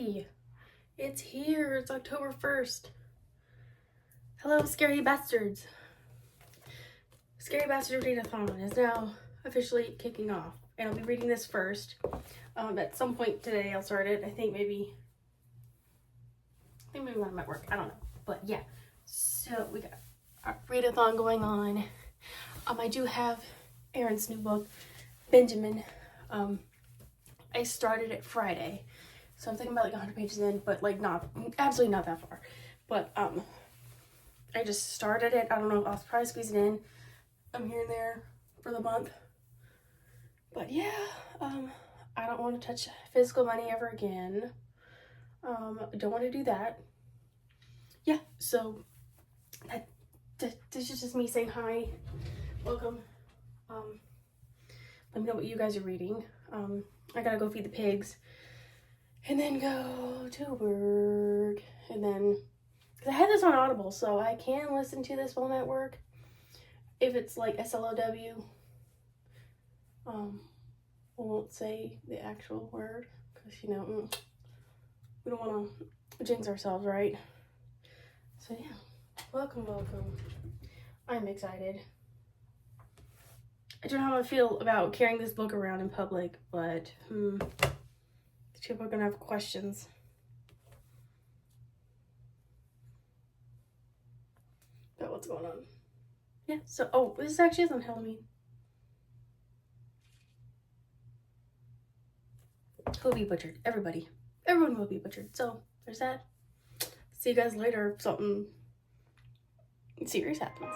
Yay! It's here. It's October 1st. Hello, Scary Bastards. Scary Bastard Readathon is now officially kicking off. And I'll be reading this first. At some point today I'll start it. I think maybe when I'm at work. I don't know. But yeah. So we got our Readathon going on. I do have Aaron's new book, Benjamin. I started it Friday. So I'm thinking about like 100 pages in, but like absolutely not that far. But I just started it. I don't know, I'll probably squeeze it in. I'm here and there for the month. But yeah, I don't want to touch physical money ever again. I don't want to do that. Yeah, so this is just me saying hi. Welcome. Let me know what you guys are reading. I gotta go feed the pigs and then go to work, and then because I had this on Audible, so I can listen to this while I'm at work if it's like SLOW. I won't say the actual word because we don't want to jinx ourselves, right? So yeah, welcome. I'm excited. I don't know how I feel about carrying this book around in public, but people are gonna have questions. About what's going on. Yeah, so this actually is on Halloween. Who will be butchered? Everybody. Everyone will be butchered. So there's that. See you guys later if something serious happens.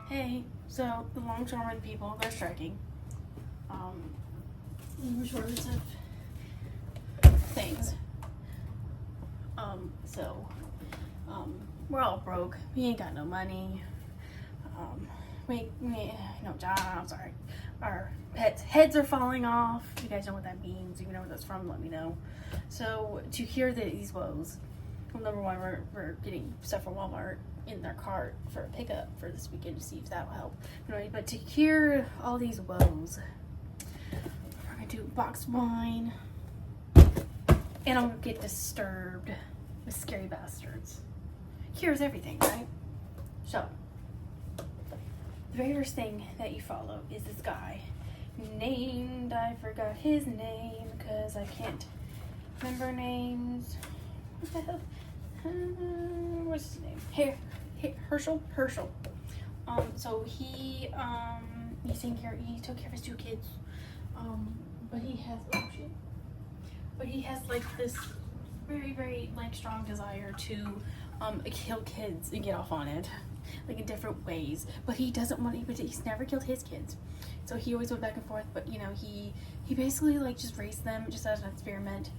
Hey, so the longshoremen people, they're striking. Shortage of things. We're all broke. We ain't got no money. We no jobs. Our pets' heads are falling off. If you guys know what that means, if you know where that's from, let me know. So to hear these woes, well, number one, we're getting stuff from Walmart in their cart for a pickup for this weekend to see if that'll help. Anyway, but to hear all these woes, we're gonna do boxed wine, and I'm gonna get disturbed with Scary Bastards. Here's everything, right? So the very first thing that you follow is this guy named, I forgot his name because I can't remember names. What the hell? What's his name? Herschel. So he took care of his two kids. But he has like this very, very like strong desire to kill kids and get off on it, like in different ways. But he doesn't want to. But he's never killed his kids, so he always went back and forth. But he basically like just raised them just as an experiment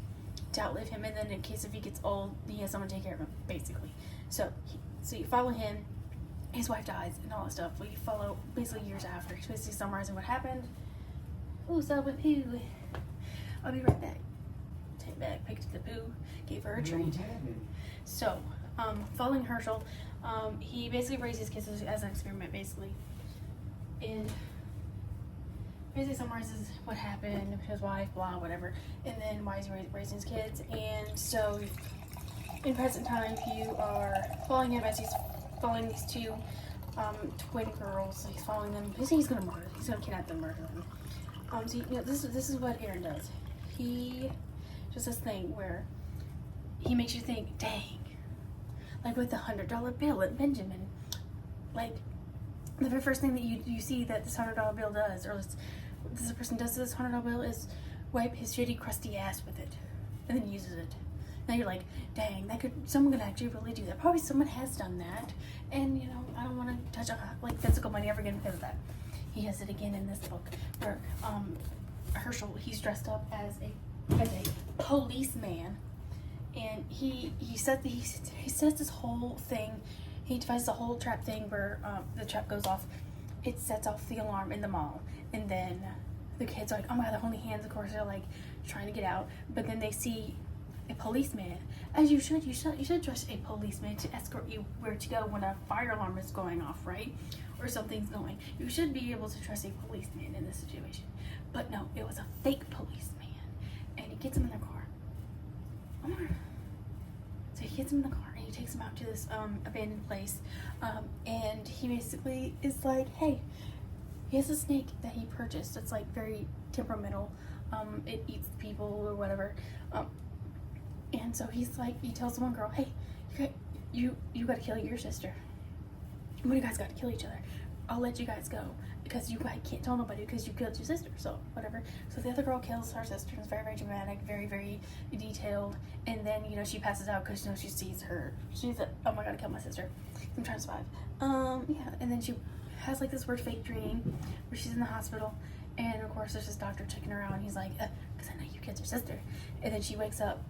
to outlive him, and then in case if he gets old, he has someone to take care of him, basically. So you follow him. His wife dies and all that stuff. Well, you follow basically years after. He's basically summarizing what happened. Who's up with who? I'll be right back. Take back, picked up the boo, gave her a treat. So, following Herschel, he basically raised his kids as an experiment, basically. And basically summarizes what happened with his wife, blah, whatever, and then why he's raising his kids. And so, in present time, you are following him as he's following these two twin girls. So he's following them. Basically, he's gonna murder them. He's gonna kidnap them, murder them. So this is what Aaron does. He does this thing where he makes you think, dang, like with the $100 bill at Benjamin, like the very first thing that you see that this $100 bill does, or this person does to this $100 bill, is wipe his shitty crusty ass with it, and then uses it. Now you're like, dang, someone could actually really do that. Probably someone has done that, and I don't want to touch like physical money ever again because of that. He has it again in this book where Herschel, he's dressed up as a policeman, and he sets this whole thing. He devises a whole trap thing where the trap goes off. It sets off the alarm in the mall, and then the kids are like, oh my god, they're holding hands. Of course, they're like trying to get out, but then they see a policeman, as you should. You should trust a policeman to escort you where to go when a fire alarm is going off, right? Or something's going. You should be able to trust a policeman in this situation. But no, it was a fake policeman, and he gets him in their car. So he gets him in the car and he takes him out to this abandoned place, and he basically is like, hey, he has a snake that he purchased. It's like very temperamental. It eats people or whatever. And so he's like, he tells the one girl, hey, you gotta kill your sister. Well, you guys gotta kill each other. I'll let you guys go because you guys can't tell nobody because you killed your sister. So whatever. So the other girl kills her sister. It's very, very dramatic, very, very detailed. And then, you know, she passes out because, you know, she sees her. She's like, oh my god, I killed my sister. I'm trying to survive. Yeah. And then she has like this weird fake dream where she's in the hospital. And of course there's this doctor checking her out, and he's like, because I know you killed your sister. And then she wakes up,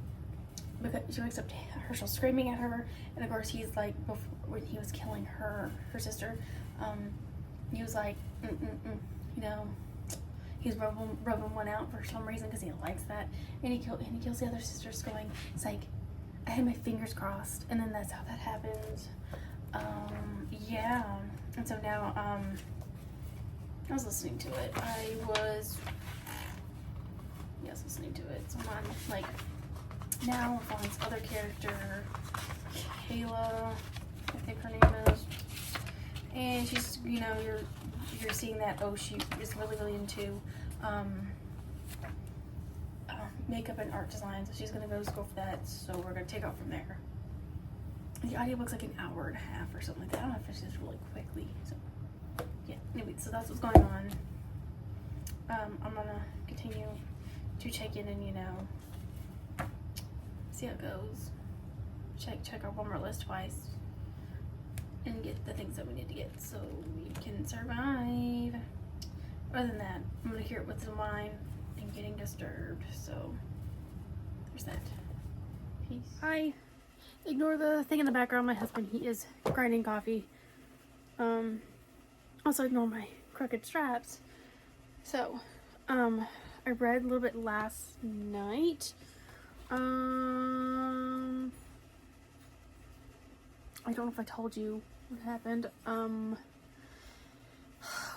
because she wakes up to Herschel screaming at her. And of course he's like, before, when he was killing her sister, he was like, you know, he's rubbing one out for some reason because he likes that. And he kills the other sisters, going, it's like, I had my fingers crossed. And then that's how that happens. Yeah. And so now, I was listening to it. Yes, listening to it. So I'm like, now on this other character, Kayla, I think her name is. And she's, you know, you're seeing that, oh, she is really, really into makeup and art design. So she's gonna go to school for that. So we're gonna take off from there. The audiobook's like an hour and a half or something like that. I don't know if it's just really quickly. So yeah, anyway, so that's what's going on. I'm gonna continue to check in and, you know, see how it goes. Check our Walmart list twice and get the things that we need to get so we can survive. Other than that, I'm gonna hear what's in mine and getting disturbed. So there's that. Peace. Hi. Ignore the thing in the background. My husband, he is grinding coffee. Also ignore my crooked straps. So, I read a little bit last night. I don't know if I told you what happened.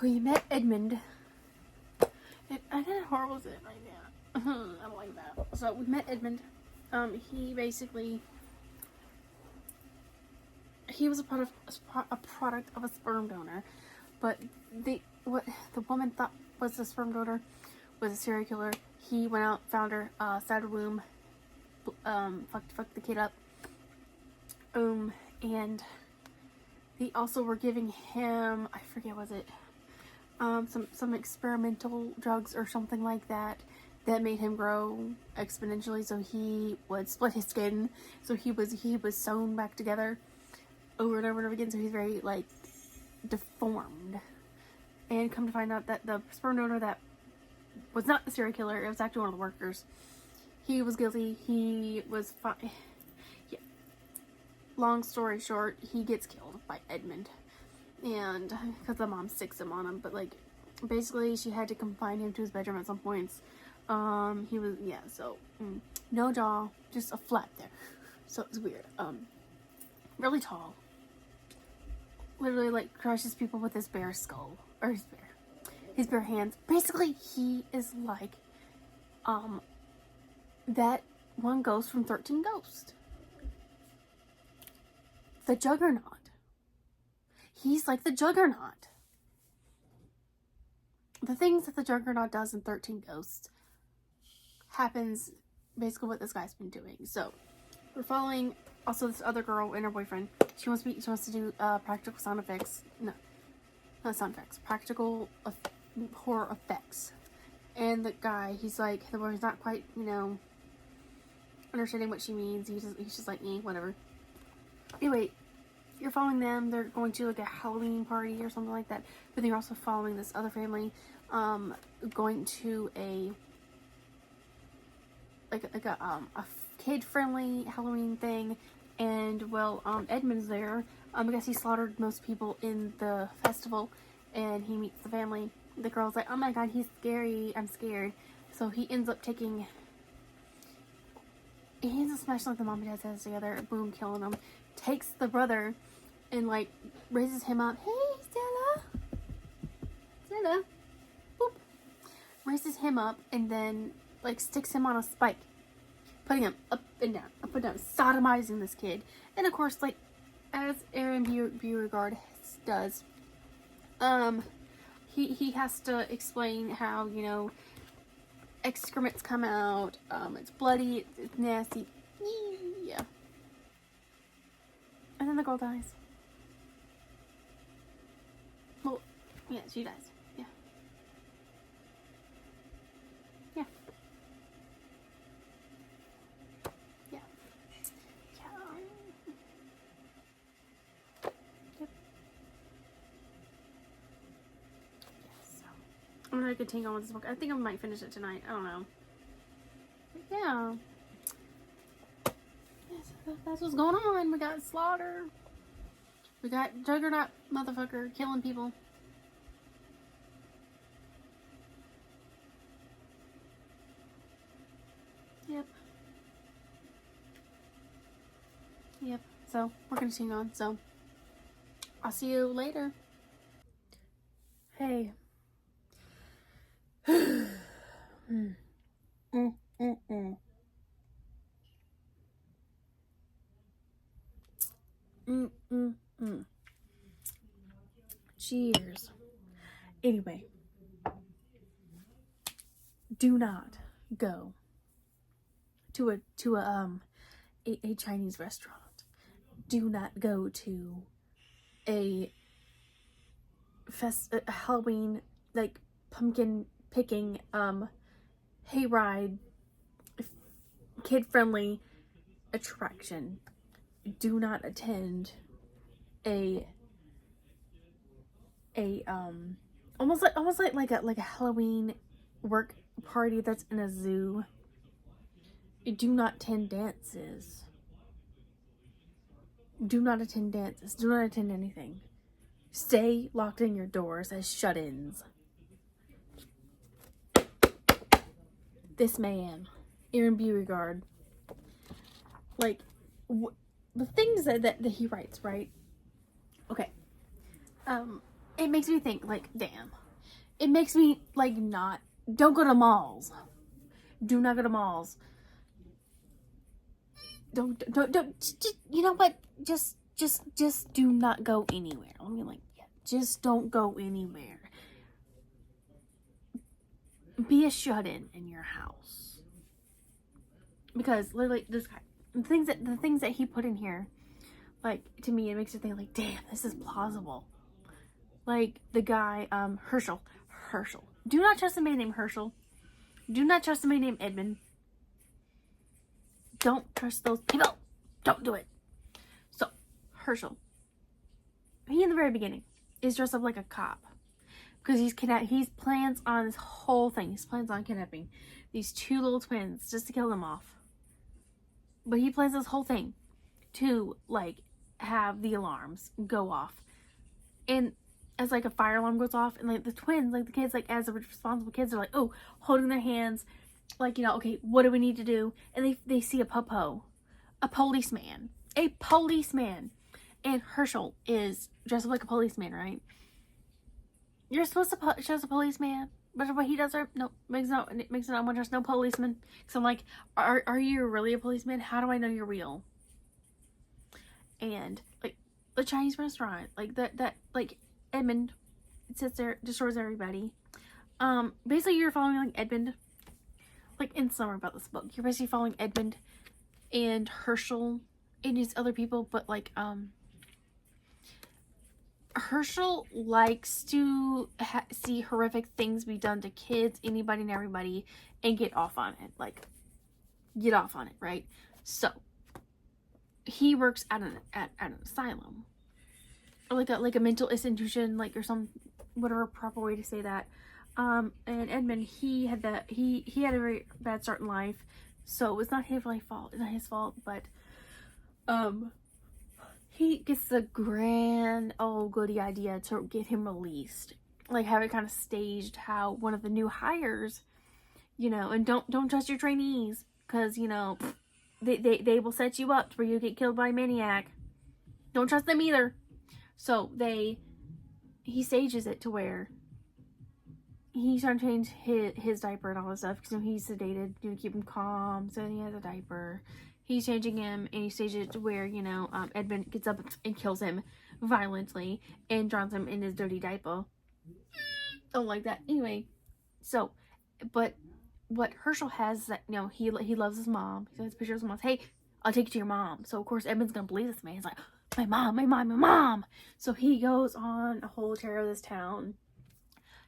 We met Edmund. And I got horrible is it right now. I don't like that. So we met Edmund. He basically, he was a product of a sperm donor, but what the woman thought was a sperm donor was a serial killer. He went out, found her, started a womb, fucked the kid up, and they also were giving him, I forget, was it some experimental drugs or something like that made him grow exponentially, so he would split his skin, so he was sewn back together over and over and over again, so he's very, like, deformed. And come to find out that the sperm donor that was not the serial killer, it was actually one of the workers. He was guilty. He was fine. Yeah. Long story short, he gets killed by Edmund. And because the mom sticks him on him, but like basically she had to confine him to his bedroom at some points. He was, yeah, so no jaw, just a flap there. So it was weird. Really tall. Literally like crushes people with his bare skull. Or his bare hands. Basically, he is like, that one ghost from 13 Ghosts. The Juggernaut. He's like the Juggernaut. The things that the Juggernaut does in 13 Ghosts happens basically what this guy's been doing. So, we're following also this other girl and her boyfriend. She wants to do practical sound effects. No, not sound effects. Practical horror effects. And the guy, he's like, the boy's not quite, you know, understanding what she means. He's just like, whatever. Anyway, you're following them. They're going to like a Halloween party or something like that. But then you're also following this other family, going to a kid-friendly Halloween thing. And well, Edmund's there. I guess he slaughtered most people in the festival, and he meets the family. The girl's like, oh my god, he's scary. I'm scared. So he ends up taking he ends up smashing like the mom and dad's heads together, boom, killing him. Takes the brother and like raises him up. Hey, Stella, boop. Raises him up and then like sticks him on a spike, putting him up and down, sodomizing this kid. And of course, like as Aaron Beauregard does, he has to explain how, you know, excrements come out, it's bloody, it's nasty, yeah. And then the girl dies. Well, yeah, she dies, yeah. Yeah. Yeah. Yeah. Yep. Yeah, so I'm gonna continue on with this book. I think I might finish it tonight. I don't know. But yeah. Yes, that's what's going on. We got Slaughter. We got Juggernaut motherfucker killing people. Yep. Yep. So we're continuing on. So I'll see you later. Hey. Cheers. Anyway, do not go to a Chinese restaurant. Do not go to a Halloween, like, pumpkin picking hayride kid friendly attraction. Do not attend a almost like a Halloween work party that's in a zoo. Do not attend dances. Do not attend dances. Do not attend anything. Stay locked in your doors as shut-ins. This man, Aaron Beauregard, like, the things that he writes, right? Okay. It makes me think, like, damn. It makes me, like, don't go to malls. Do not go to malls. Don't, just, you know what? Just do not go anywhere. I mean, like, yeah, just don't go anywhere. Be a shut-in your house. Because, literally, this guy, the things that he put in here, like, to me, it makes you think, like, damn, this is plausible. Like, the guy, Herschel. Do not trust a man named Herschel. Do not trust a man named Edmund. Don't trust those people. Don't do it. So, Herschel, he in the very beginning is dressed up like a cop. Because he plans on this whole thing. He plans on kidnapping these two little twins just to kill them off. But he plans this whole thing to, like, have the alarms go off. And as, like, a fire alarm goes off, and, like, the twins, like, the kids, like, as the responsible kids, are like, oh, holding their hands, like, you know, okay, what do we need to do? And they see a policeman. And Herschel is dressed up like a policeman, right? You're supposed to trust a policeman, but what he does, makes no one trust no policeman. So I'm like, are you really a policeman? How do I know you're real? And, like, the Chinese restaurant, like, that like, Edmund sits there, destroys everybody. Basically, you're following, like, Edmund. Like, in summary about this book, you're basically following Edmund and Herschel and these other people, but, like, Herschel likes to see horrific things be done to kids, anybody and everybody, and get off on it. Like, get off on it, right? So, he works at an asylum. Or like a mental institution, like, or some, whatever proper way to say that. And Edmund, he had a very bad start in life, so it's not his fault. It's not his fault, but, he gets the grand old goody idea to get him released. Like, have it kind of staged how one of the new hires, you know, and don't trust your trainees, because, you know, they will set you up to where you get killed by a maniac. Don't trust them either. So he stages it to where he's trying to change his diaper and all this stuff because he's sedated to keep him calm. So he has a diaper. He's changing him, and he stages it to where, Edmund gets up and kills him violently and drowns him in his dirty diaper. Don't like that. Anyway, so, but what Herschel has that, he loves his mom. He has pictures of his mom. Hey, I'll take you to your mom. So, of course, Edmund's gonna believe this man. He's like, my mom. So he goes on a whole terror of this town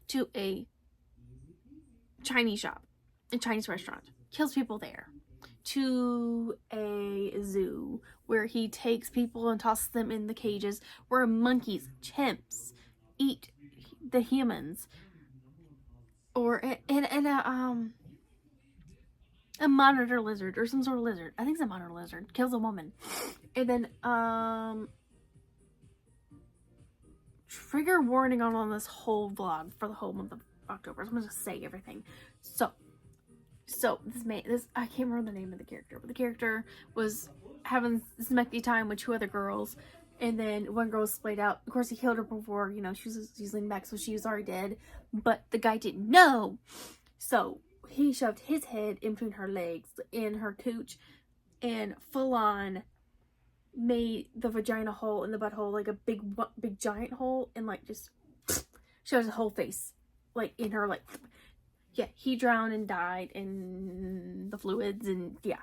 to a Chinese shop, a Chinese restaurant, kills people there, to a zoo where he takes people and tosses them in the cages where monkeys, chimps eat the humans, or a monitor lizard or some sort of lizard. I think it's a monitor lizard kills a woman, and then trigger warning on this whole vlog for the whole month of October. So I'm gonna just say everything. So this I can't remember the name of the character, but the character was having this messy time with two other girls, and then one girl was splayed out. Of course, he killed her before, she's leaning back, so she was already dead. But the guy didn't know, so he shoved his head in between her legs, in her cooch, and full on made the vagina hole and the butthole like a big giant hole, and like just shows his whole face like in her, like, yeah, he drowned and died in the fluids, and yeah.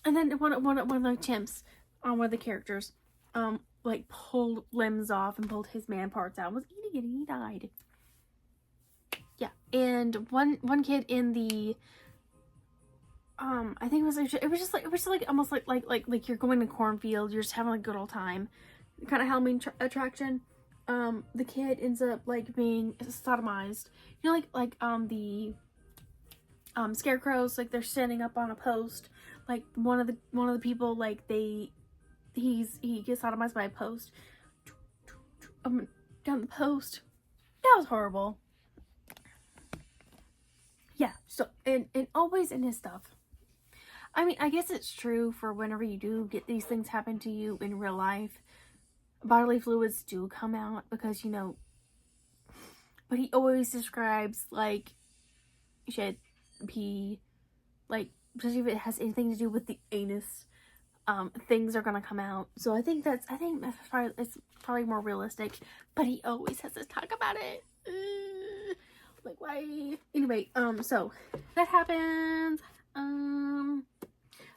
And then one of the chimps, one of the characters, like pulled limbs off and pulled his man parts out and was eating it, and he died. Yeah, and one kid in the I think it was just like almost like you're going to cornfield, you're just having a good old time, kind of Halloween attraction. The kid ends up like being sodomized, the scarecrows, like they're standing up on a post, like one of the people, like he gets sodomized by a post, down the post. That was horrible. Yeah, so and always in his stuff. I mean, I guess it's true for whenever you do get these things happen to you in real life, bodily fluids do come out because, but he always describes, like, shit, pee, like, especially if it has anything to do with the anus, things are gonna come out. So I think that's probably more realistic, but he always has to talk about it. Like, why? Anyway, so that happens.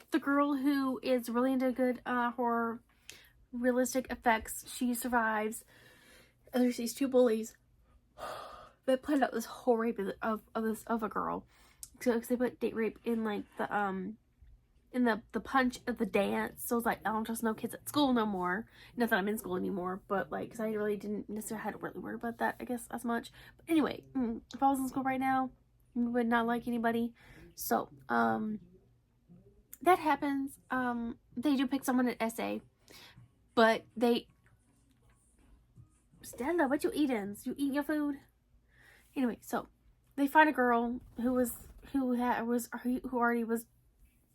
The girl who is really into good horror realistic effects, she survives. And there's these two bullies that planned out this whole rape of a girl. So they put date rape in like the punch of the dance. So it's like, I don't trust no kids at school no more. Not that I'm in school anymore, but like, because I really didn't necessarily have to really worry about that, I guess, as much. But anyway, if I was in school right now, I would not like anybody. So that happens. They do pick someone at SA, but Stella, what you eating? You eating your food? Anyway, so they find a girl who already was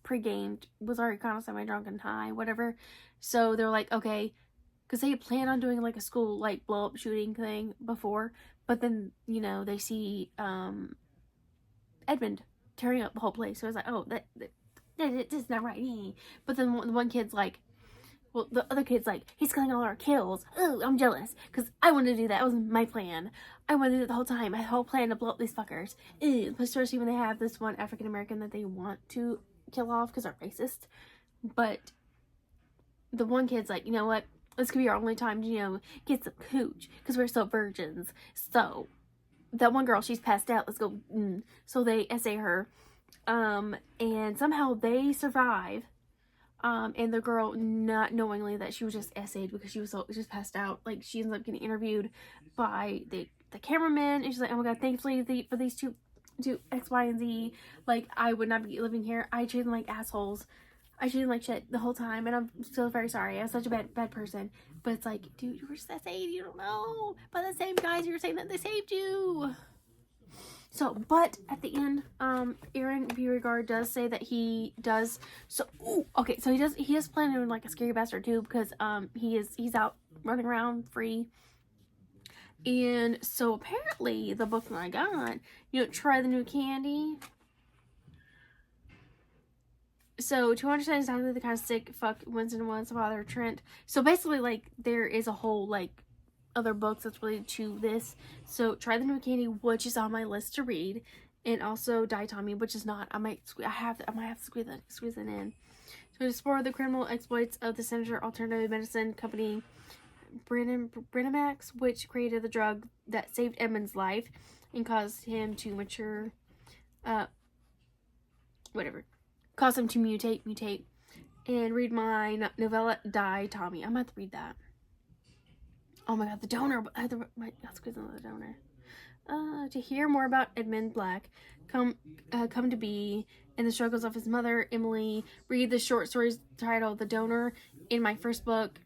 pre-gamed, was already kind of semi-drunk and high, whatever. So they're like, okay, because they plan on doing like a school like blow up shooting thing before, but then they see Edmund tearing up the whole place. So it's like, oh, that's not right. But then one kid's like, well, the other kid's like, he's killing all our kills. Oh, I'm jealous because I wanted to do that. That was my plan. I wanted to do it the whole time. My whole plan to blow up these fuckers. Especially when they have this one African American that they want to kill off because they're racist. But the one kid's like, you know what? This could be our only time to, get some cooch because we're so virgins. So that one girl, she's passed out. Let's go. So they essay her. And somehow they survive. And the girl, not knowingly that she was just essayed because she was just passed out. Like, she ends up getting interviewed by the cameraman, and she's like, oh my god, thankfully for these two X, Y, and Z, like, I would not be living here. I treated them like assholes. I treated them like shit the whole time, and I'm still very sorry. I was such a bad person. But it's like, dude, you were just essayed, you don't know. By the same guys, you were saying that they saved you. So, but at the end, Aaron Beauregard does say that he does. So, okay, so he does plan on like a Scary Bastard too, because he's out running around free. And so apparently the book that I got, try the new candy. So, 200 is exactly the kind of sick fuck Winston wants father Trent. So basically, like, there is a whole, like, other books that's related to this. So, Try the New Candy, which is on my list to read. And also Die Tommy, which is not. I might have to squeeze it in. So, explore the criminal exploits of the Senator Alternative Medicine Company, Brinamax, which created the drug that saved Edmund's life and caused him to mature, caused him to mutate, and read my novella Die Tommy. I'm going to have to read that. Oh my god, the donor. Let's go to the donor. To hear more about Edmund Black, come to be, and the struggles of his mother, Emily, read the short stories titled The Donor in my first book,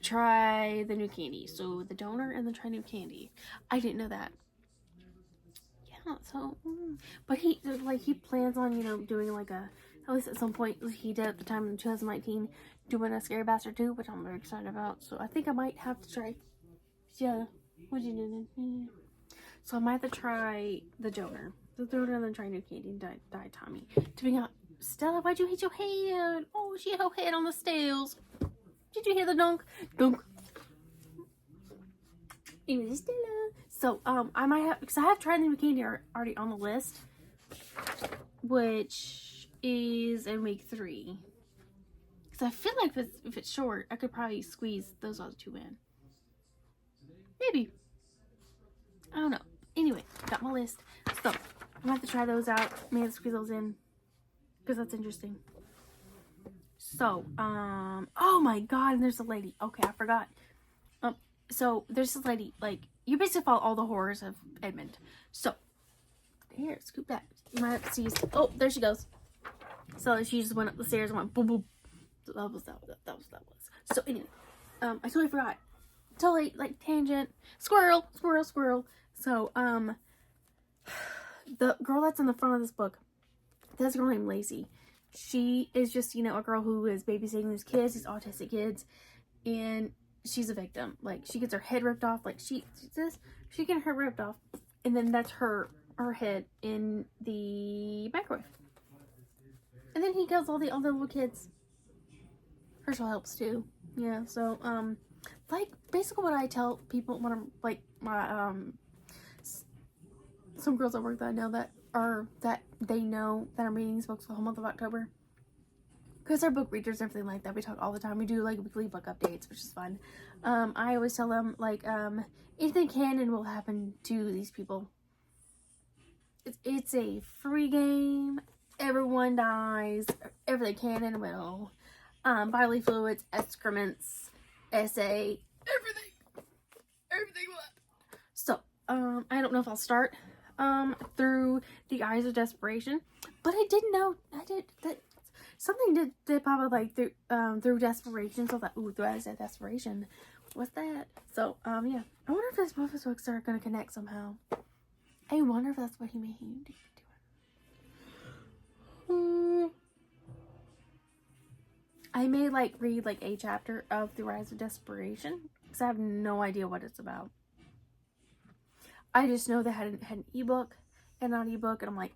Try the New Candy. So, The Donor and the Try New Candy. I didn't know that. Yeah, so, but he plans on, doing like at least at some point, he did at the time in 2019, doing a Scary Bastard 2, which I'm very excited about. So I think I might have to try. Yeah, what you doing? So I might have to try the donor and then try New Candy and die Tommy. To be honest, Stella, why'd you hit your head? Oh, she hit her head on the stairs. Did you hear the dunk? Dunk. It was Stella. So, I might have, because I have tried the New Candy already on the list, which is in week 3. Because I feel like if it's short, I could probably squeeze those other 2 in. Maybe. I don't know. Anyway, got my list. So, I'm going to have to try those out. Maybe squeeze those in, because that's interesting. So, oh my god, and there's a lady. Okay, I forgot. So, there's this lady, like, you basically follow all the horrors of Edmund. So, here, scoop that. You might have to see. Oh, there she goes. So, she just went up the stairs and went boom, boom. So that was. So, anyway, I totally forgot. Totally, like, tangent. Squirrel. So, the girl that's in the front of this book, this girl named Lacey. She is just, a girl who is babysitting these kids, these autistic kids, and she's a victim. Like, she gets her head ripped off. Like, she gets her ripped off, and then that's her head in the microwave. And then he kills all the little kids. Herschel helps too. Yeah. So, like, basically what I tell people when I'm like my some girls at work that I know that they know that I'm reading these books for the whole month of October. Because they're book readers and everything like that. We talk all the time. We do, like, weekly book updates, which is fun. I always tell them, like, anything canon will happen to these people. It's a free game. Everyone dies. Everything canon will. Bodily fluids, excrements, essay, everything will. So, I don't know if I'll start, through the Eyes of Desperation. But I didn't know, something did pop up, like, through Desperation. So I thought, ooh, through Eyes of Desperation. What's that? So, yeah. I wonder if both his books are going to connect somehow. I wonder if that's what he may be doing. I may, like, read, like, a chapter of The Rise of Desperation. Because I have no idea what it's about. I just know they had an ebook and an ebook. And I'm like,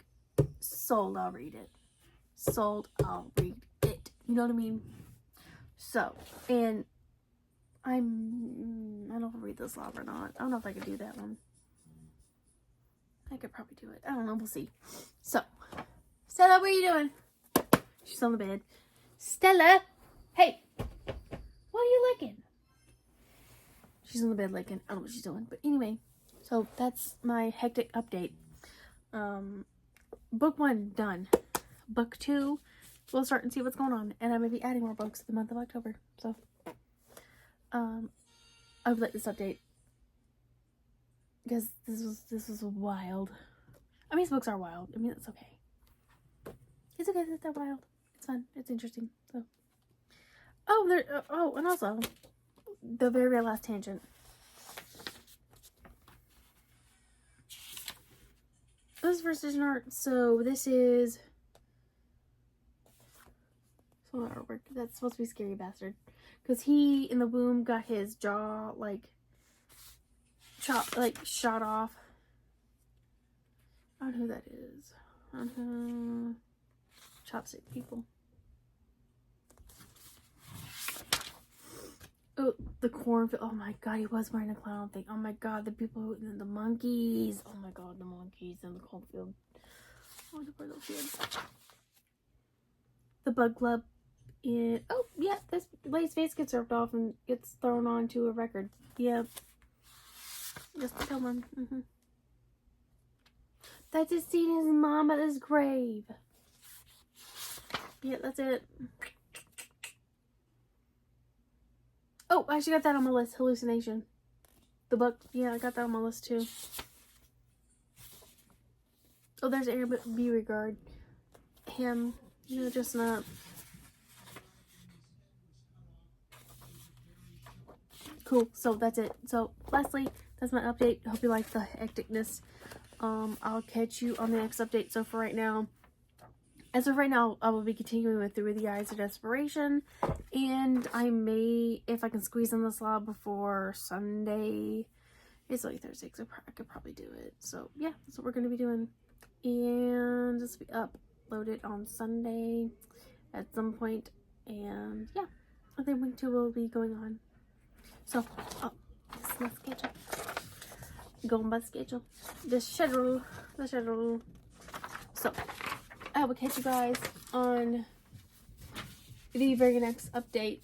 sold, I'll read it. Sold, I'll read it. You know what I mean? So, and I don't know if I'll read this live or not. I don't know if I could do that one. I could probably do it. I don't know. We'll see. So, Stella, what are you doing? She's on the bed. Stella! Hey! What are you licking? She's on the bed licking. I don't know what she's doing. But anyway, so that's my hectic update. Book 1, done. Book 2, we'll start and see what's going on. And I may be adding more books the month of October. So, I would like this update. Because this was wild. I mean, these books are wild. I mean, it's okay. It's okay that they're wild. It's fun. It's interesting. So, and also, the very last tangent. this is first edition art. So this is some artwork. That's supposed to be Scary Bastard. Because he, in the womb, got his jaw, like, shot off. I don't know who that is. I don't know. Chopstick people. Oh, the cornfield. Oh my god, he was wearing a clown thing. Oh my god, the people, the monkeys. Oh my god, the monkeys in the cornfield. Oh, the poor little kids. The bug club. Oh, yeah, this lady's face gets ripped off and gets thrown onto a record. Yep. Just to kill him. That's his seeing his mom at his grave. Yeah, that's it. Oh, I actually got that on my list. Hallucination. The book. Yeah, I got that on my list too. Oh, there's Aaron Beauregard. Him. You know, just not. Cool. So that's it. So lastly, that's my update. Hope you like the hecticness. I'll catch you on the next update. So for right now, as of right now, I will be continuing with Through the Eyes of Desperation, and I may, if I can squeeze in the slot before Sunday. It's only Thursday, so I could probably do it. So yeah, that's what we're going to be doing, and this will be uploaded on Sunday at some point. And yeah, I think week 2 will be going on. So, this is my schedule. Going by schedule. The schedule. So, I will catch you guys on the very next update.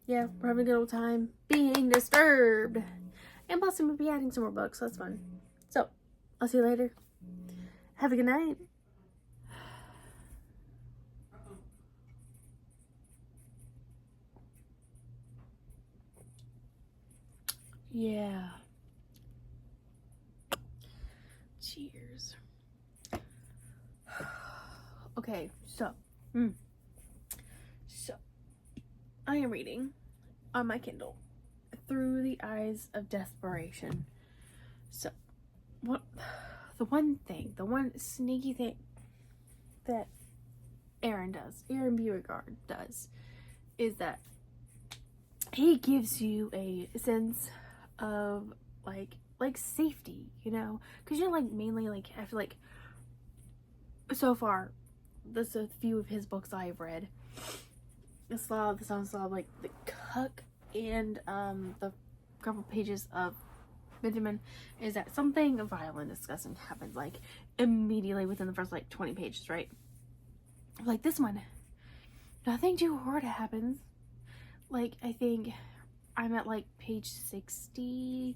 Yeah, we're having a good old time being disturbed. And plus, I'm going to be adding some more books, so that's fun. So, I'll see you later. Have a good night. Yeah. Cheers. Okay, so I am reading on my Kindle Through the Eyes of Desperation. So, the one sneaky thing that Aaron Beauregard does, is that he gives you a sense of like safety, you know, because you're like mainly like, I feel like so far there's a few of his books I've read. The Sound Slob, like the Cuck and the couple pages of Benjamin, is that something violent, disgusting happens like immediately within the first like 20 pages, right? Like this one, nothing too horrid happens. Like I think I'm at like page 60,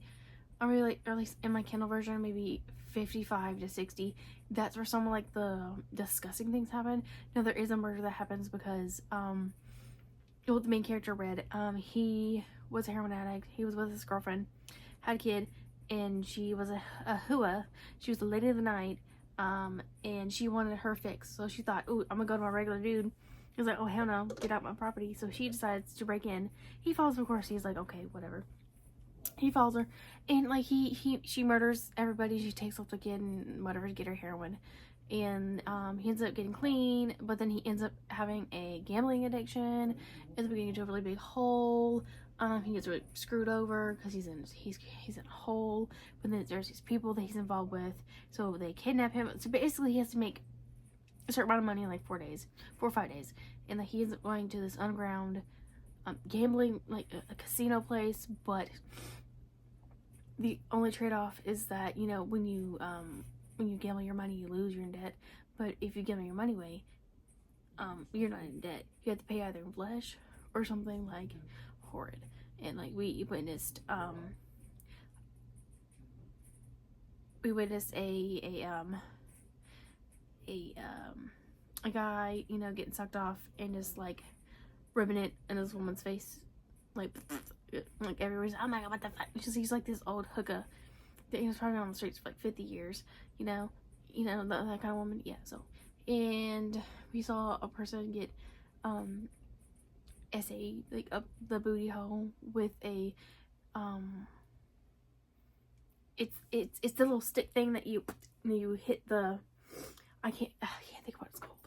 or at least in my Kindle version, maybe 55 to 60. That's where some of like the disgusting things happen. Now there is a murder that happens because well, the main character Red, he was a heroin addict. He was with his girlfriend, had a kid, and she was a hua. She was the lady of the night, and she wanted her fix. So she thought, ooh, I'm gonna go to my regular dude. He's like, oh hell no, get out my property. So she decides to break in. He follows, of course. He's like, okay, whatever. He follows her, and like she murders everybody. She takes off the kid and whatever to get her heroin, and he ends up getting clean. But then he ends up having a gambling addiction. Ends up getting into a really big hole. He gets really screwed over because he's in a hole. But then there's these people that he's involved with, so they kidnap him. So basically, he has to make a certain amount of money in like 4 or 5 days, and like he ends up going to this underground gambling, like a casino place. But the only trade-off is that, you know, when you gamble your money, you lose, you're in debt. But if you gamble your money away, you're not in debt. You have to pay either in flesh or something like horrid. And like we witnessed a guy, you know, getting sucked off and just like rubbing it in this woman's face, like everybody's, oh my god, what the fuck? He's like this old hooker that he was probably on the streets for like 50 years, you know that kind of woman. Yeah. So, and we saw a person get essayed like up the booty hole with a it's the little stick thing that you hit the, I can't think of what it's called.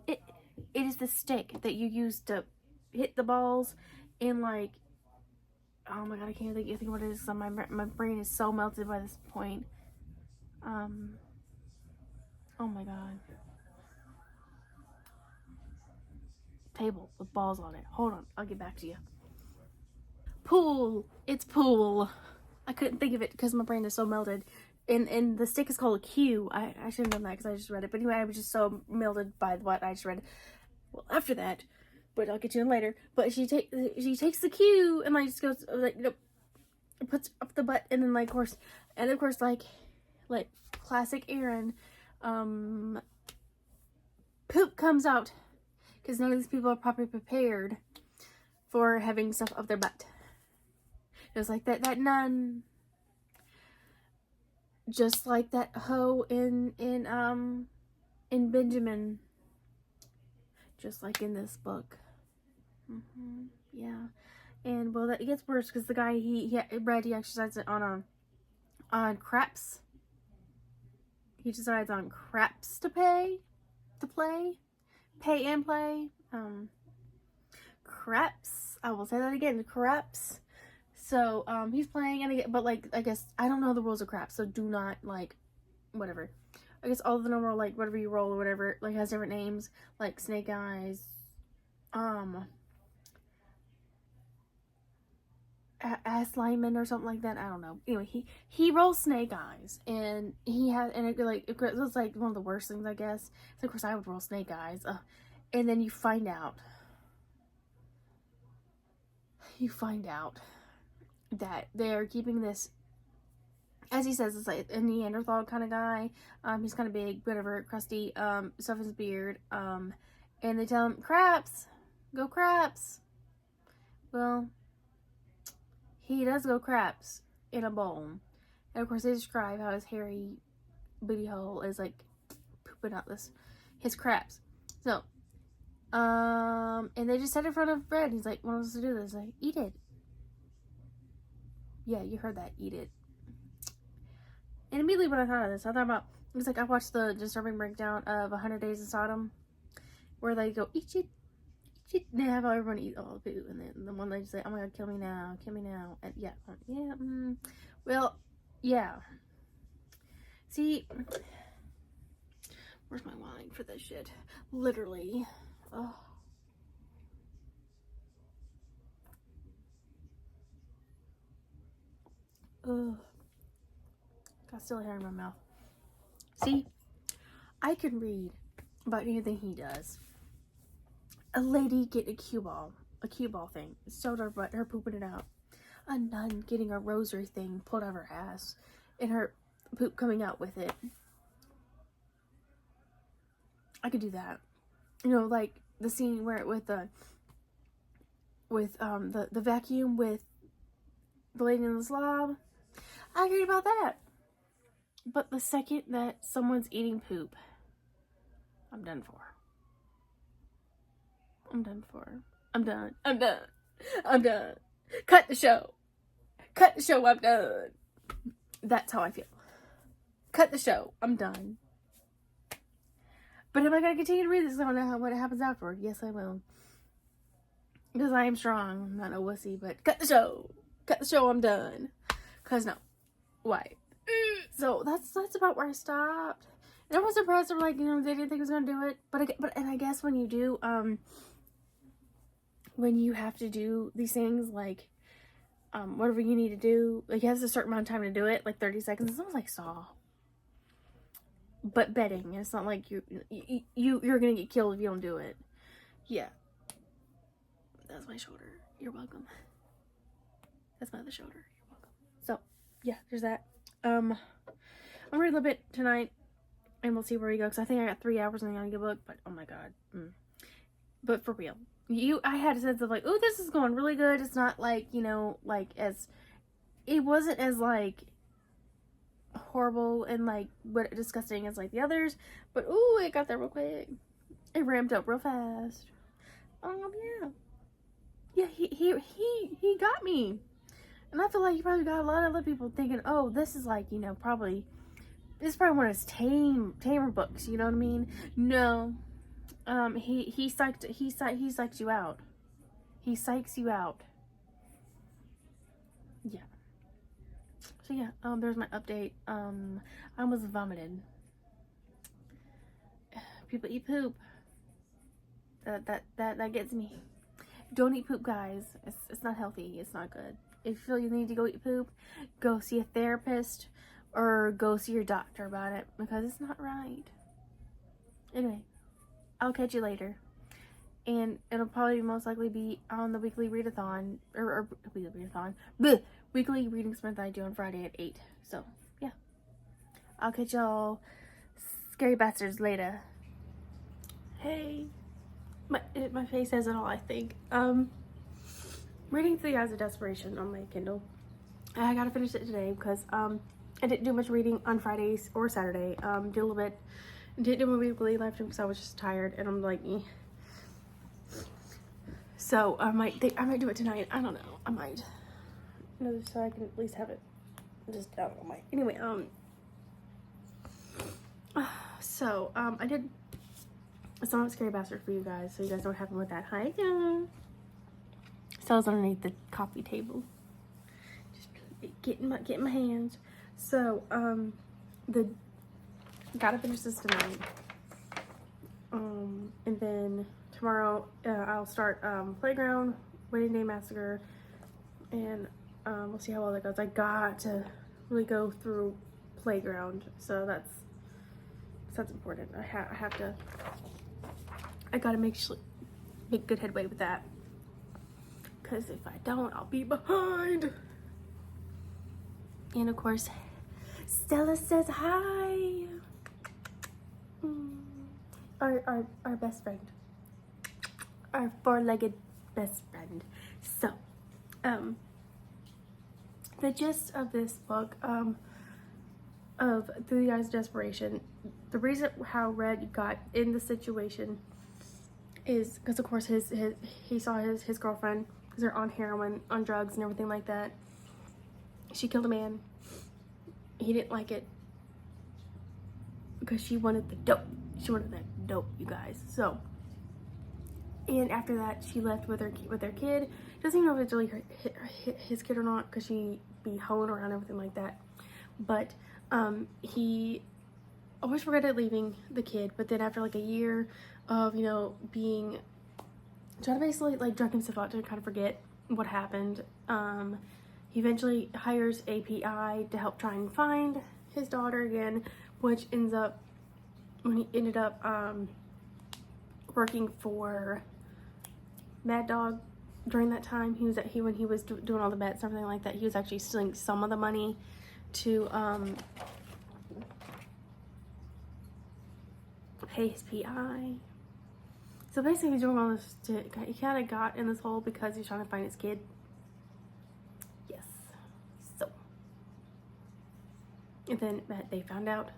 It is the stick that you use to hit the balls, and like, oh my god, I can't think what it is. My brain is so melted by this point. Oh my god. Table with balls on it. Hold on, I'll get back to you. Pool. It's pool. I couldn't think of it because my brain is so melted. And the stick is called a cue. I should have known that because I just read it. But anyway, I was just so melted by what I just read. Well, after that, but I'll get to it later. But she takes the cue and like just goes like, you know, puts up the butt, and then like of course like classic Aaron, poop comes out because none of these people are properly prepared for having stuff up their butt. It was like that nun, just like that hoe in Benjamin, just like in this book. Yeah, and well, it gets worse because the guy he exercises it on craps. He decides on craps to play, pay and play. Craps. I will say that again. Craps. So he's playing, and but like I guess I don't know the rules of craps, so do not like whatever. I guess all of the normal like whatever you roll or whatever like has different names like snake eyes, ass lineman or something like that. I don't know. Anyway, he rolls snake eyes, and he has, and it was like one of the worst things I guess. So of course I would roll snake eyes, and then you find out that they're keeping this, as he says, it's like a Neanderthal kind of guy. He's kind of big, whatever, crusty, stuff in his beard. And they tell him, craps, go craps. Well, he does go craps in a bowl. And of course they describe how his hairy booty hole is like pooping out his craps. So, and they just set it in front of bread. He's like, what am I supposed to do this? Like, eat it. Yeah, you heard that. Eat it. And immediately when I thought of this, I thought about, it's like I watched the disturbing breakdown of 100 Days in Sodom, where they go, eat it, and they have everyone eat all the food, and then the one lady say, oh my god, kill me now, and yeah, well, yeah. See, where's my wine for this shit? Literally, oh. Ugh. Got still hair in my mouth. See, I can read about anything he does. A lady getting a cue ball thing, sewed her butt, her pooping it out. A nun getting a rosary thing pulled out of her ass, and her poop coming out with it. I could do that. You know, like the scene where with the vacuum with the lady in the slob. I agree about that. But the second that someone's eating poop, I'm done for. I'm done. Cut the show, I'm done. That's how I feel. Cut the show, I'm done. But am I going to continue to read this? I don't know what happens afterward. Yes, I will. Because I am strong. I'm not a wussy, but cut the show, I'm done. Because no. Why? So that's about where I stopped. And I was surprised. They were like, you know, they didn't think I was going to do it. But I guess when you do, when you have to do these things, like, whatever you need to do, like, you have a certain amount of time to do it, like 30 seconds. It's almost like Saw. But betting. It's not like you're going to get killed if you don't do it. Yeah. That's my shoulder. You're welcome. That's my other shoulder. You're welcome. So, yeah, there's that. I'm reading a little bit tonight, and we'll see where we go, because I think I got 3 hours in the audiobook, but oh my god. But for real. I had a sense of like, oh, this is going really good. It's not like, you know, like it wasn't as like horrible and like what disgusting as like the others, but ooh, it got there real quick. It ramped up real fast. Yeah, he got me. And I feel like you probably got a lot of other people thinking, oh, this is like, you know, probably, this is probably one of his tamer books, you know what I mean? No. He psychs you out. He psychs you out. Yeah. So yeah, there's my update. I almost vomited. People eat poop. That gets me. Don't eat poop, guys. It's not healthy. It's not good. If you feel you need to go eat poop, go see a therapist or go see your doctor about it, because it's not right. Anyway, I'll catch you later. And it'll probably most likely be on the weekly readathon, or weekly readathon, weekly reading sprint that I do on Friday at 8. So, yeah. I'll catch y'all scary bastards later. Hey. My face says it all, I think. Reading through the Eyes of Desperation on my Kindle. I gotta finish it today because I didn't do much reading on Fridays or Saturday. Did a little bit. Didn't do my weekly live stream because I was just tired, and I'm like, eh. So I might do it tonight. I don't know. I might. No, so I can at least have it. Just I don't know. Anyway, so I did a Song of Scary Bastard for you guys, so you guys know what happened with that. Hi, guys. So I was underneath the coffee table, just getting my hands. So gotta finish this tonight. And then tomorrow I'll start Playground, Wedding Day Massacre, and we'll see how well that goes. I got to really go through Playground, so that's important. I gotta make good headway with that, because if I don't, I'll be behind. And of course, Stella says hi. Our best friend, our four-legged best friend. So, the gist of this book, of Through the Eyes of Desperation, the reason how Red got in the situation is because, of course, he saw his girlfriend, because they're on heroin, on drugs, and everything like that. She killed a man. He didn't like it because she wanted the dope. She wanted that dope, you guys. So, and after that, she left with their kid. Doesn't even know if it's really his kid or not, because she be hoeing around, everything like that. But he always regretted leaving the kid. But then after like a year of, you know, trying to basically like drug himself out to kind of forget what happened, he eventually hires a PI to help try and find his daughter again, which ends up, when he ended up working for Mad Dog during that time. When he was doing all the bets and everything like that, he was actually stealing some of the money to pay his PI. So basically, he's doing all this he kind of got in this hole because he's trying to find his kid. Yes. So, and then they found out.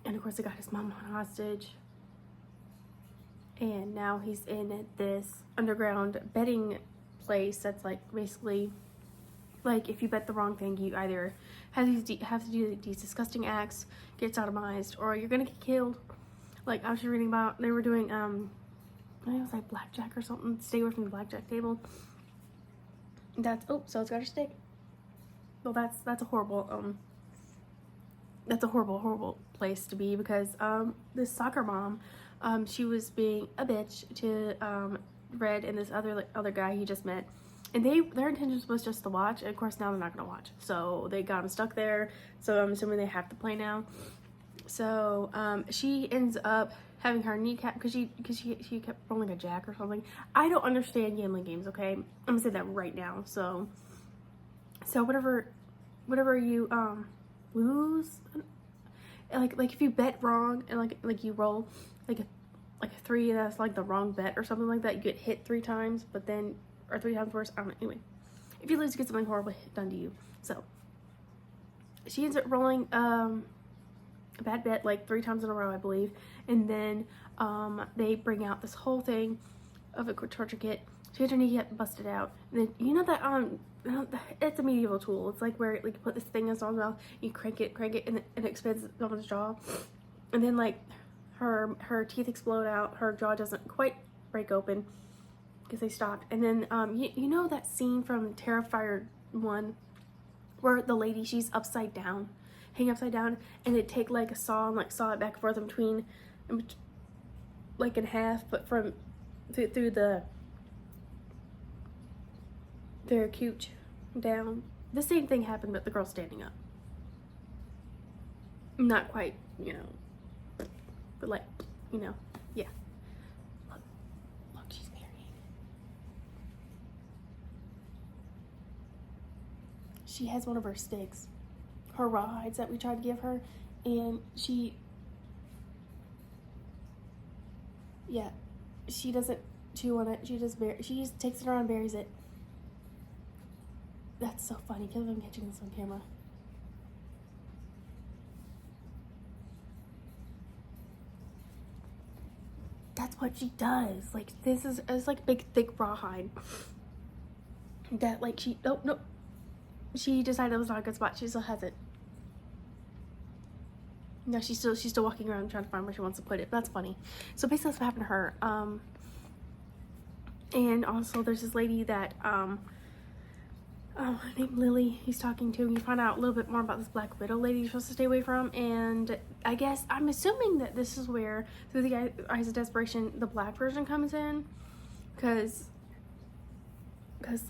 And of course, they got his mom hostage. And now he's in this underground betting place that's like basically like, if you bet the wrong thing, you either have to do these disgusting acts, get sodomized, or you're gonna get killed. Like, I was just reading about, they were doing I think it was like blackjack or something. Stay away from the blackjack table. So it's got a stick. Well, that's a horrible horrible place to be, because this soccer mom, she was being a bitch to Red and this other guy he just met, and their intentions was just to watch, and of course now they're not gonna watch, so they got him stuck there, so I'm assuming they have to play now. So she ends up having her kneecap, because she kept rolling a jack or something. I don't understand gambling games, okay? I'm gonna say that right now. So whatever you lose, like if you bet wrong and like you roll like a 3 that's like the wrong bet or something like that, you get hit 3 times, but then, or 3 times worse, I don't know. Anyway, if you lose, you get something horrible done to you. So she ends up rolling a bad bet like 3 times in a row, I believe, and then they bring out this whole thing of a torture kit She had her knee busted out. And then, you know that, it's a medieval tool. It's like where, like, you put this thing in someone's mouth, you crank it, and it expands someone's jaw. And then, like, her teeth explode out. Her jaw doesn't quite break open because they stopped. And then, you know that scene from Terrifier 1 where the lady, she's upside down, hanging upside down, and they take, like, a saw and, like, saw it back and forth in between, like, in half, but from through their cooch down. The same thing happened, but the girl's standing up. Not quite, you know, but like, you know, yeah. Look, she's married. She has one of her sticks, her rawhides that we tried to give her, and she doesn't chew on it. She just takes it around and buries it. That's so funny because I'm catching this on camera. That's what she does. Like, it's like big, thick rawhide. That, like, nope. She decided it was not a good spot. She still has it. No, she's still walking around trying to find where she wants to put it. That's funny. So basically that's what happened to her. And also there's this lady that, named Lily, he's talking to, and you find out a little bit more about this Black Widow lady you're supposed to stay away from. And I guess, I'm assuming that this is where, through the eyes of desperation, the black version comes in. Because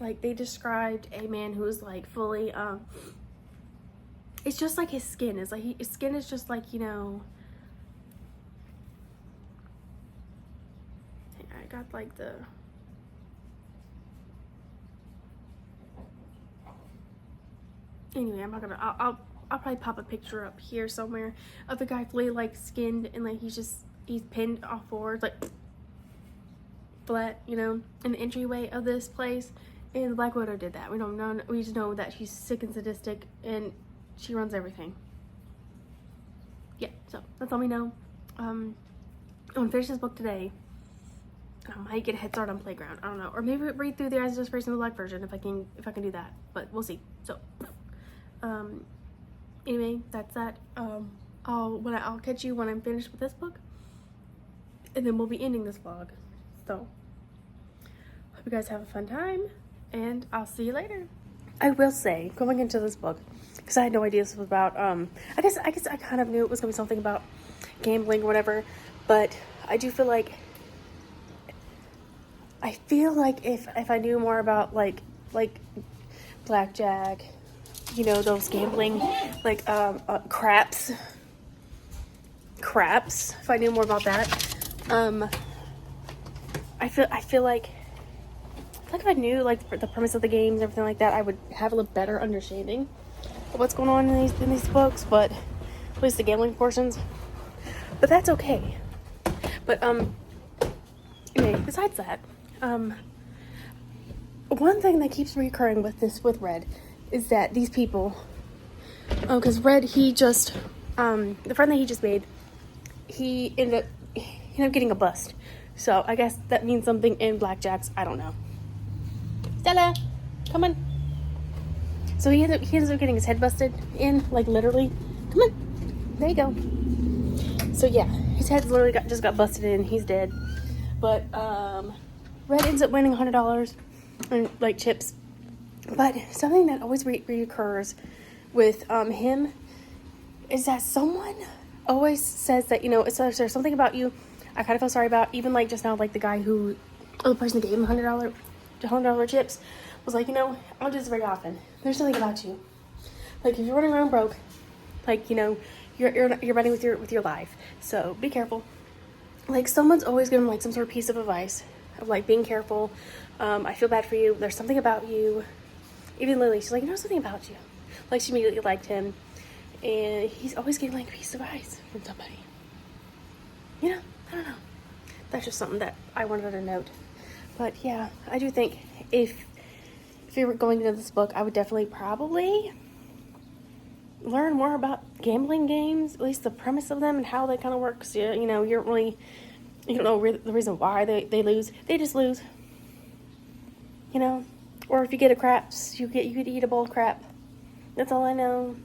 like, they described a man who was, like, fully, it's just like his skin is like, his skin is just like, you know, I got like the, anyway, I'm not gonna, I'll probably pop a picture up here somewhere of the guy fully, like, skinned, and like he's pinned off forward, like flat, you know, in the entryway of this place. And Black Widow did that. We don't know, we just know that she's sick and sadistic and she runs everything. Yeah, so that's all we know. I'm gonna finish this book today. I might get a head start on Playground. I don't know, or maybe read through the Eyes of Desperation, the black version, if I can do that. But we'll see. So, anyway, that's that. I'll catch you when I'm finished with this book, and then we'll be ending this vlog. So, hope you guys have a fun time, and I'll see you later. I will say, going into this book, because I had no idea this was about, I guess I kind of knew it was going to be something about gambling or whatever, but I do feel like, if I knew more about, like blackjack, you know, those gambling, like, craps, if I knew more about that, I feel like if I knew, like, the premise of the games and everything like that, I would have a little better understanding of what's going on in these books, but at least the gambling portions. But that's okay. But anyway, besides that, one thing that keeps recurring with Red is that these people, because Red, he just, the friend that he just made, he ended up getting a bust. So I guess that means something in blackjacks. I don't know. Stella, come on. So he ends up getting his head busted in, like, literally. Come on. There you go. So yeah, his head literally just got busted in. He's dead. But Red ends up winning $100 in, like, chips. But something that always reoccurs with him is that someone always says that, you know, if there's something about you I kind of feel sorry about. Even, like, just now, like, the person that gave him $100 chips was like, you know, I don't do this very often. There's something about you. Like, if you're running around broke, like, you know, you're running with your life. So be careful. Like, someone's always given, like, some sort of piece of advice of, like, being careful. I feel bad for you. There's something about you. Even Lily, she's like, you know, something about you. Like, she immediately liked him. And he's always getting, like, a piece of advice from somebody. You know, I don't know. That's just something that I wanted to note. But yeah, I do think if you were going into this book, I would definitely probably learn more about gambling games, at least the premise of them and how they kind of work. So, you know, you don't know the reason why they lose. They just lose. you know. Or if you get a craps, you could eat a bowl of crap. That's all I know.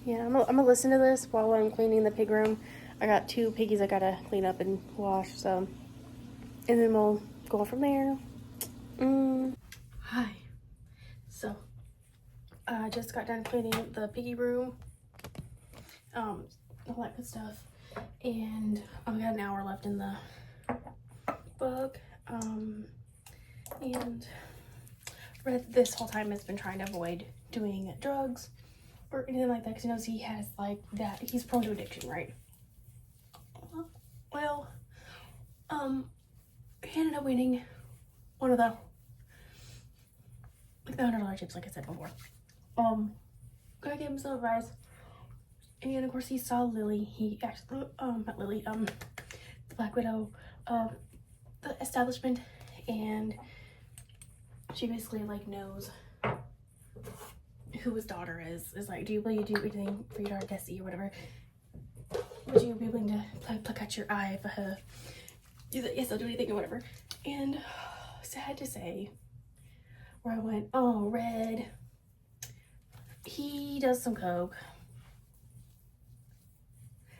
Yeah, I'm gonna listen to this while I'm cleaning the pig room. I got 2 piggies I gotta clean up and wash, so. And then we'll go from there. Hi. So, I just got done cleaning the piggy room. All that good stuff. And I've got an hour left in the book. And Red this whole time has been trying to avoid doing drugs or anything like that because he knows he has like that. He's prone to addiction, right? Well, he ended up winning one of the $100 chips, like I said before. I gave him some advice, and of course he saw Lily. He actually, not Lily, the Black Widow of the establishment, and she basically like knows who his daughter is. Is like, will you do anything for your daughter Desi or whatever? Would you be willing to pluck out your eye for her? He's like, yes, I'll do anything or whatever. And sad to say, where I went, oh, Red, he does some coke.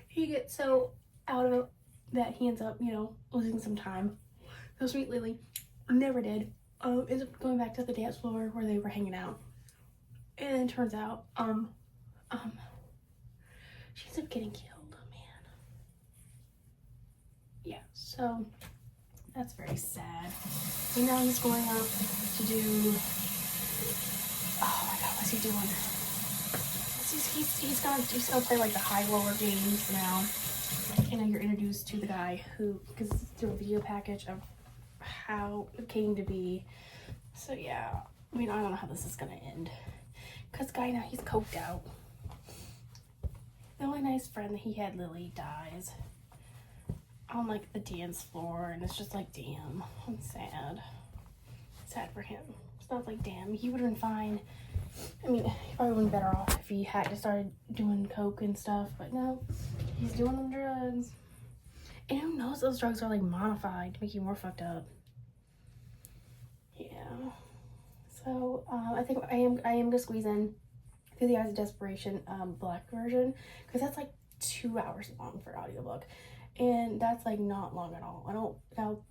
He gets so out of it that he ends up, you know, losing some time. So sweet Lily never did. Ends up going back to the dance floor where they were hanging out. And it turns out, she ends up getting killed, man. Yeah, so that's very sad. So now he's going up to do, oh my god, what's he doing? He's gonna play like the high roller games now. And then you're introduced to the guy who, because it's through a video package of how it came to be. So yeah, I mean, I don't know how this is gonna end. Because guy now, he's coked out. The only nice friend that he had, Lily, dies on like the dance floor, and it's just like, damn, I'm sad. Sad for him. It's not like, damn, he would have been fine. I mean, he probably would have been better off if he had just started doing coke and stuff, but no, he's doing them drugs. And who knows, those drugs are like modified to make you more fucked up. Yeah. So I think I am gonna squeeze in Through the Eyes of Desperation black version, because that's like 2 hours long for audiobook, and that's like not long at all. I'll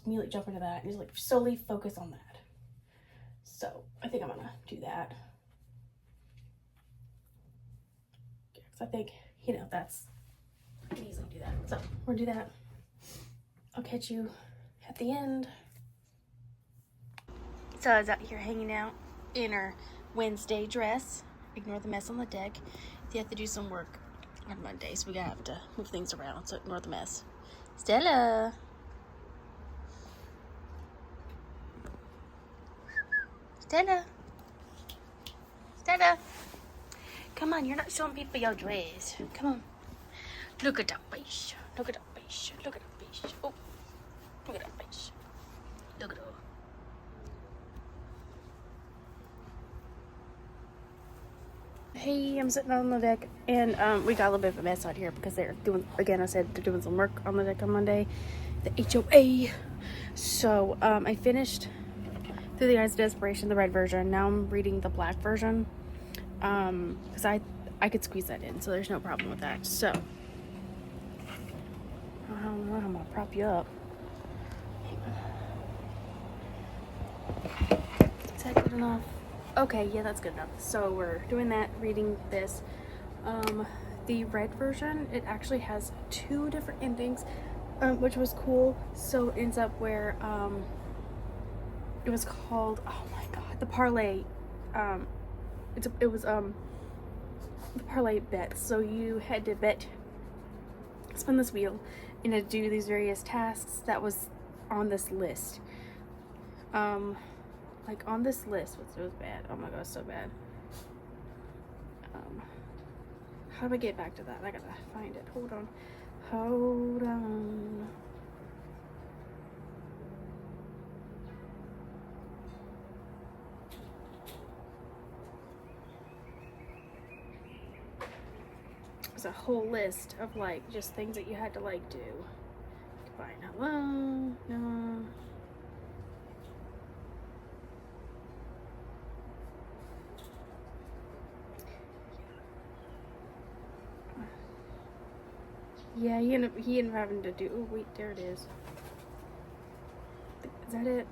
immediately jump into that and just like solely focus on that. So I think I'm gonna do that. Because I think, you know, that's, I can easily do that. So we'll do that. I'll catch you at the end. So I was out here hanging out in her Wednesday dress. Ignore the mess on the deck. You have to do some work on Monday, so we gotta have to move things around, so ignore the mess. Stella! Stella! Stella! Come on, you're not showing people your dress. Come on. Look at that face. Look at that face. Look at that face. Oh, look at that face. Look at her. Hey, I'm sitting on the deck, and we got a little bit of a mess out here because they're doing, again, I said they're doing some work on the deck on Monday, the HOA. So I finished Through the Eyes of Desperation, the red version. Now I'm reading the black version, because I could squeeze that in, so there's no problem with that. So I don't know how I'm gonna prop you up. Is that good enough? Okay, yeah, that's good enough. So we're doing that, reading this. The red version, it actually has 2 different endings, which was cool. So it ends up where it was called, oh my god, the parlay. It was the parlay bets. So you had to spin this wheel and to do these various tasks that was on this list. Like on this list, which was bad. Oh my god, so bad. How do I get back to that? I gotta find it. Hold on. Hold on. It's a whole list of like just things that you had to like do. Fine. Hello. No. Yeah, he ended up having to do. Oh wait, there it is. Is that it?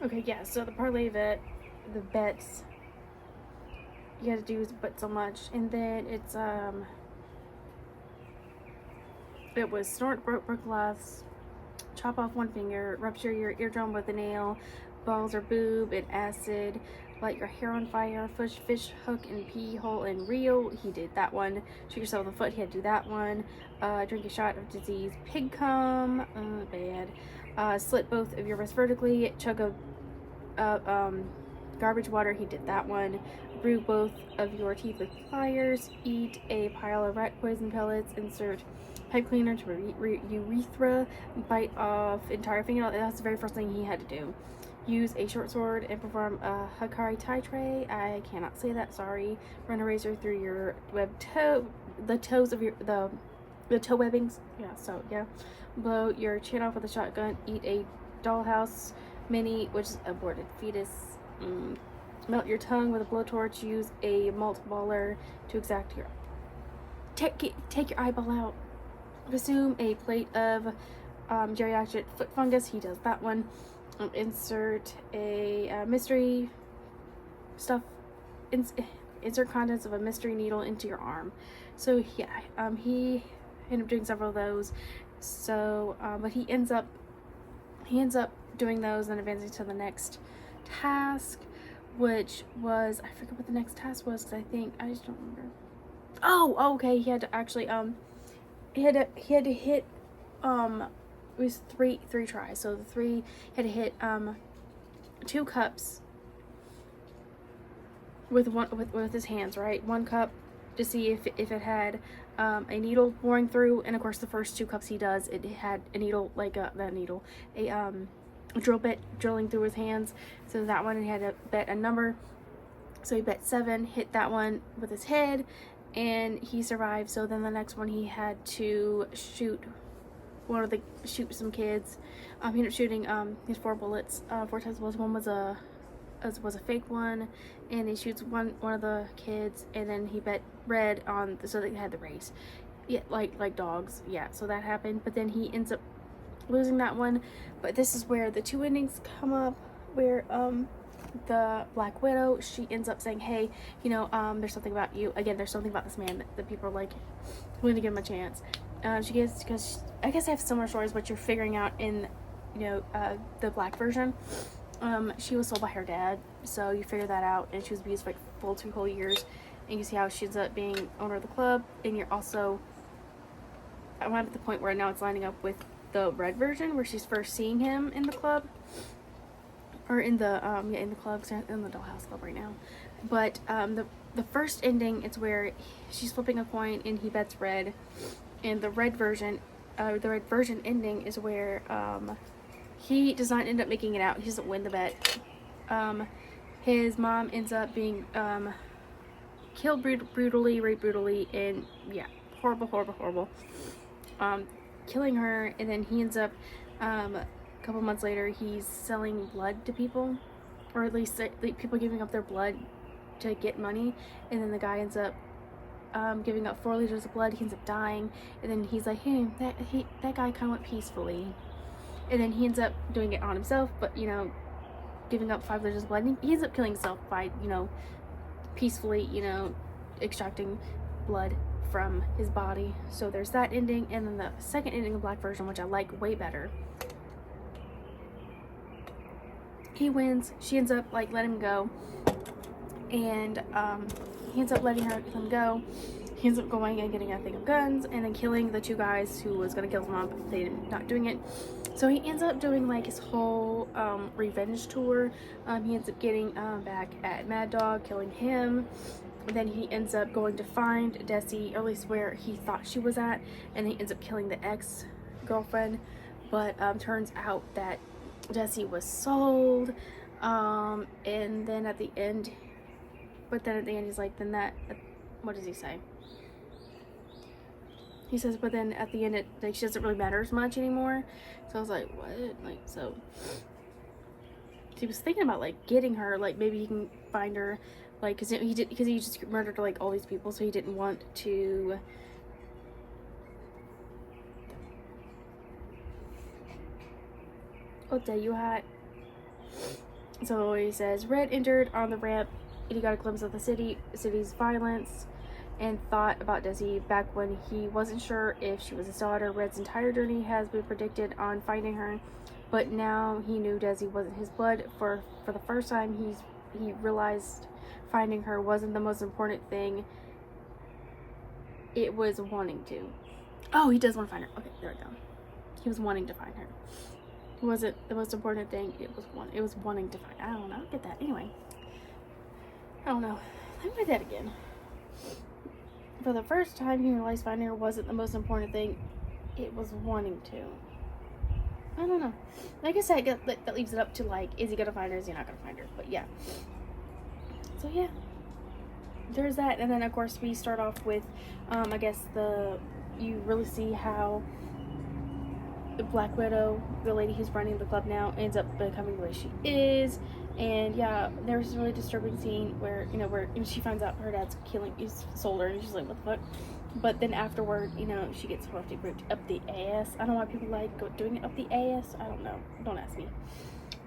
Okay, yeah. So the parlay bet, the bets you had to do is bet so much, and then it was snort, broke glass, chop off one finger, rupture your eardrum with a nail, balls or boob and acid, light your hair on fire, fish hook and pee hole and reel. He did that one. Shoot yourself in the foot. He had to do that one. Drink a shot of disease pig cum. Bad. Slit both of your wrists vertically. Chug a garbage water. He did that one. Brew both of your teeth with pliers. Eat a pile of rat poison pellets. Insert pipe cleaner to urethra. Bite off entire fingernail. That's the very first thing he had to do. Use a short sword and perform a Hakari tie tray. I cannot say that, sorry. Run a razor through your the toes of your, the toe webbings. Yeah, so, yeah. Blow your chin off with a shotgun. Eat a dollhouse mini, which is aborted fetus. Melt your tongue with a blowtorch. Use a malt baller to exact your... Take your eyeball out. Consume a plate of geriatric foot fungus. He does that one. Insert a mystery stuff. Insert contents of a mystery needle into your arm. So yeah, he ended up doing several of those. So, but he ends up doing those and advancing to the next task, which was, I forget what the next task was because I just don't remember. Oh, okay. He had to actually he had to hit it was three tries. So the three had to hit 2 cups with his hands, right? 1 cup to see if it had a needle boring through, and of course the first 2 cups he does, it had a needle, like a drill bit drilling through his hands. So that one he had to bet a number. So he bet 7, hit that one with his head, and he survived. So then the next one he had to shoot some kids. He ended up shooting his 4 bullets, 4 times bullets. One was a fake one, and he shoots one of the kids, and then he bet red on so they had the race. Yeah, like dogs. Yeah, so that happened. But then he ends up losing that one. But this is where the 2 endings come up, where the Black Widow, she ends up saying, hey, there's something about you. Again, there's something about this man that people are like willing to give him a chance. She gets, because I guess I have similar stories, but you're figuring out in the black version. She was sold by her dad, so you figure that out, and she was abused for like full 2 whole years, and you see how she ends up being owner of the club. And you're also, I'm at the point where now it's lining up with the red version, where she's first seeing him in the club, or in the in the club, in the dollhouse club right now. But the first ending, it's where she's flipping a coin and he bets red, and the red version ending is where he does not end up making it out. He doesn't win the bet. His mom ends up being killed raped brutally, and yeah, horrible. Killing her, and then he ends up a couple months later, he's selling blood to people, or at least people giving up their blood to get money, and then the guy ends up giving up 4 liters of blood. He ends up dying, and then he's like, hey, that guy kind of went peacefully, and then he ends up doing it on himself, but giving up 5 liters of blood, and he ends up killing himself by peacefully extracting blood from his body. So there's that ending, and then the second ending of black version, which I like way better. He wins. She ends up letting him go, and he ends up letting him go. He ends up going and getting a thing of guns, and then killing the 2 guys who was gonna kill his mom, but they ended not doing it. So he ends up doing his whole revenge tour. He ends up getting back at Mad Dog, killing him. And then he ends up going to find Desi, or at least where he thought she was at, and he ends up killing the ex-girlfriend. But turns out that Desi was sold. And then at the end, he's like, then that, what does he say? He says, but then at the end, she doesn't really matter as much anymore. So I was like, what? So he was thinking about getting her, maybe he can find her, because he just murdered all these people, so he didn't want to I'll tell you hot. So he says, Red entered on the ramp and he got a glimpse of the city's violence, and thought about Desi back when he wasn't sure if she was his daughter. Red's entire journey has been predicted on finding her, but now he knew Desi wasn't his blood. For the first time, he realized finding her wasn't the most important thing. It was wanting to. Oh, he does want to find her. Okay, there we go. He was wanting to find her. It wasn't the most important thing. It was wanting to find. I don't know. I'll get that anyway. I don't know. Let me read that again. For the first time, he realized finding her wasn't the most important thing. It was wanting to. I don't know. Like I said, that leaves it up to, like, is he gonna find her? Is he not gonna find her? But yeah. So yeah, there's that. And then of course we start off with, I guess you really see how the Black Widow, the lady who's running the club now, ends up becoming the way she is. And yeah, there's this really disturbing scene where she finds out her dad's sold her, and she's like, what the fuck? But then afterward, she gets horribly ripped up the ass. I don't know why people like doing it up the ass. I don't know. Don't ask me.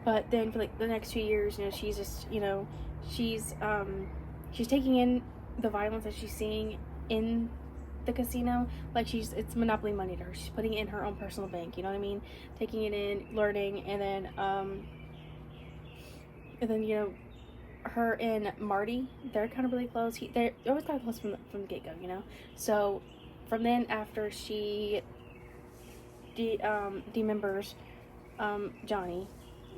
But then for like the next 2 years, she's just, she's taking in the violence that she's seeing in the casino. Like it's monopoly money to her. She's putting it in her own personal bank. You know what I mean? Taking it in, learning, and then her and Marty, they're kind of really close. They're always kind of close from the get go. So from then, after she demembers Johnny,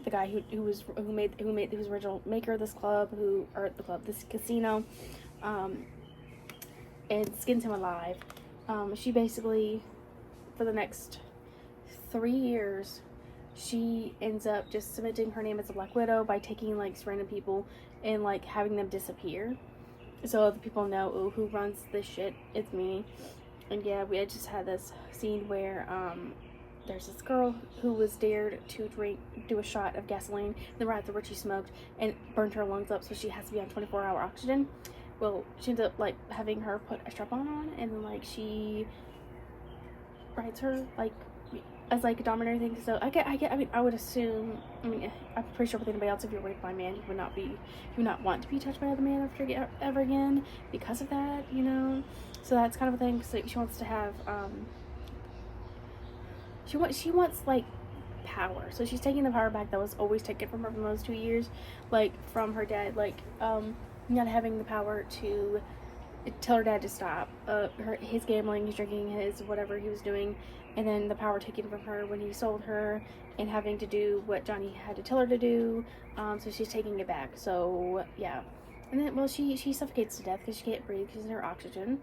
the guy who was original maker of this club, this casino, and skins him alive. She basically, for the next 3 years, she ends up just cementing her name as a Black Widow by taking like random people and like having them disappear, so the people know, oh, who runs this shit, it's me. And yeah, we had just had this scene where there's this girl who was dared to do a shot of gasoline right after she smoked and burned her lungs up, so she has to be on 24-hour oxygen. Well, she ended up like having her put a strap-on on, and then like she rides her like as like a dominant thing. So I would assume, I'm pretty sure with anybody else, if you're raped by a man, you would not want to be touched by other man ever again because of that, So that's kind of a thing. So she wants to have she wants like power. So she's taking the power back that was always taken from her from those 2 years, like from her dad, like not having the power to tell her dad to stop his gambling, his drinking, his whatever he was doing, and then the power taken from her when he sold her and having to do what Johnny had to tell her to do. So she's taking it back. So yeah, and then she suffocates to death because she can't breathe because of her oxygen.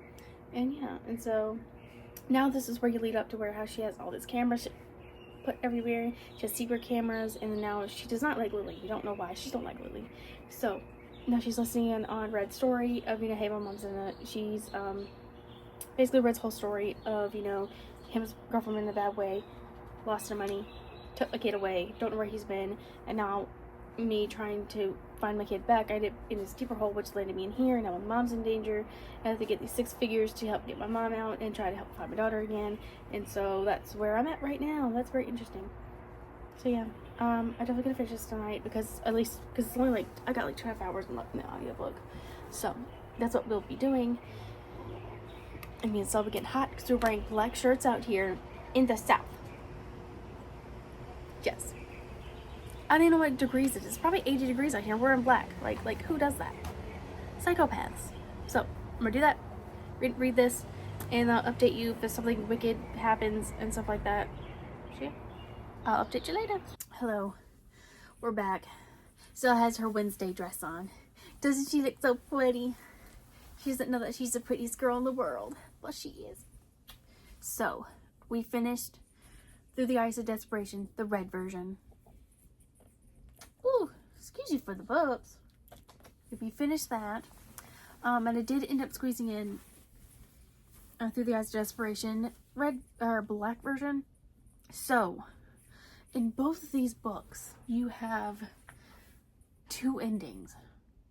And yeah, and so now this is where you lead up to how she has all these cameras put everywhere. She has secret cameras, and then now she does not like Lily. We don't know why she don't like Lily. So now she's listening on Red's story of, hey, my mom's in it. She's basically Red's whole story of, his girlfriend in a bad way, lost her money, took my kid away, don't know where he's been, and now me trying to find my kid back. I did in this deeper hole, which landed me in here, and now my mom's in danger. I have to get these 6 figures to help get my mom out and try to help find my daughter again. And so that's where I'm at right now. That's very interesting. So yeah, I'm definitely gonna finish this tonight because it's only like, I got like 2.5 hours left in the audiobook. So that's what we'll be doing. I mean, it's all getting hot because we're wearing black shirts out here in the south. Yes. I don't even know what degrees it is. It's probably 80 degrees out here. We're in black. Like who does that? Psychopaths. So I'm gonna do that. Read this, and I'll update you if something wicked happens and stuff like that. So yeah, I'll update you later. Hello, we're back. Still has her Wednesday dress on. Doesn't she look so pretty? She doesn't know that she's the prettiest girl in the world. Well, she is. So we finished Through the Eyes of Desperation, the red version. Ooh, excuse you for the burps. If we finished that, and I did end up squeezing in Through the Eyes of Desperation, red or black version. So in both of these books, you have 2 endings,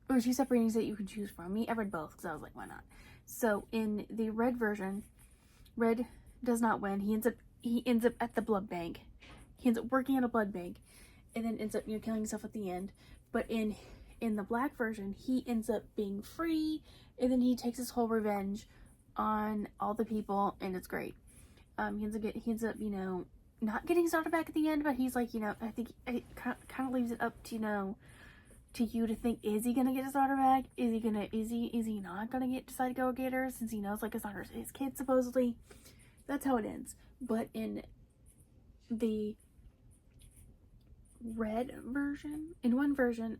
or 2 separate endings that you can choose from. I read both because I was like, why not? So in the red version, Red does not win. He ends up at the blood bank. He ends up working at a blood bank, and then ends up, you know, killing himself at the end. But in the black version, he ends up being free, and then he takes his whole revenge on all the people, and it's great. He ends up, you know, not getting started back at the end, but he's like, you know, I think it kind of leaves it up to, you know, to you to think, is he gonna get his daughter back? Is he not gonna decide to go get her, since he knows, like, it's not his kid, supposedly. That's how it ends. But in the red version, in one version,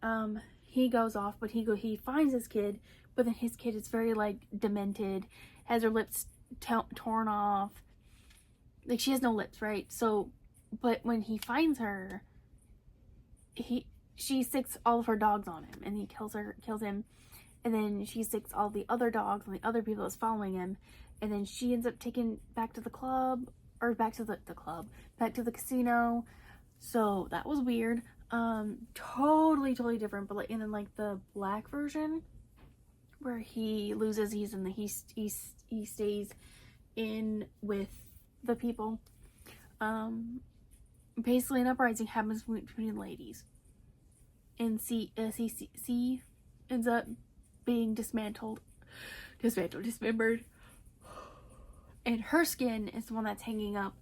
he goes off, but he finds his kid, but then his kid is very, like, demented, has her lips torn off, like, she has no lips, right? So, but when he finds her, she sicks all of her dogs on him, and he kills him, and then she sicks all the other dogs and the other people that's following him, and then she ends up taken back to the club, or back to back to the casino. So that was weird. Totally different. But like, and then like the black version, where he loses, he stays in with the people. Basically an uprising happens between ladies, and C ends up being dismembered, and her skin is the one that's hanging up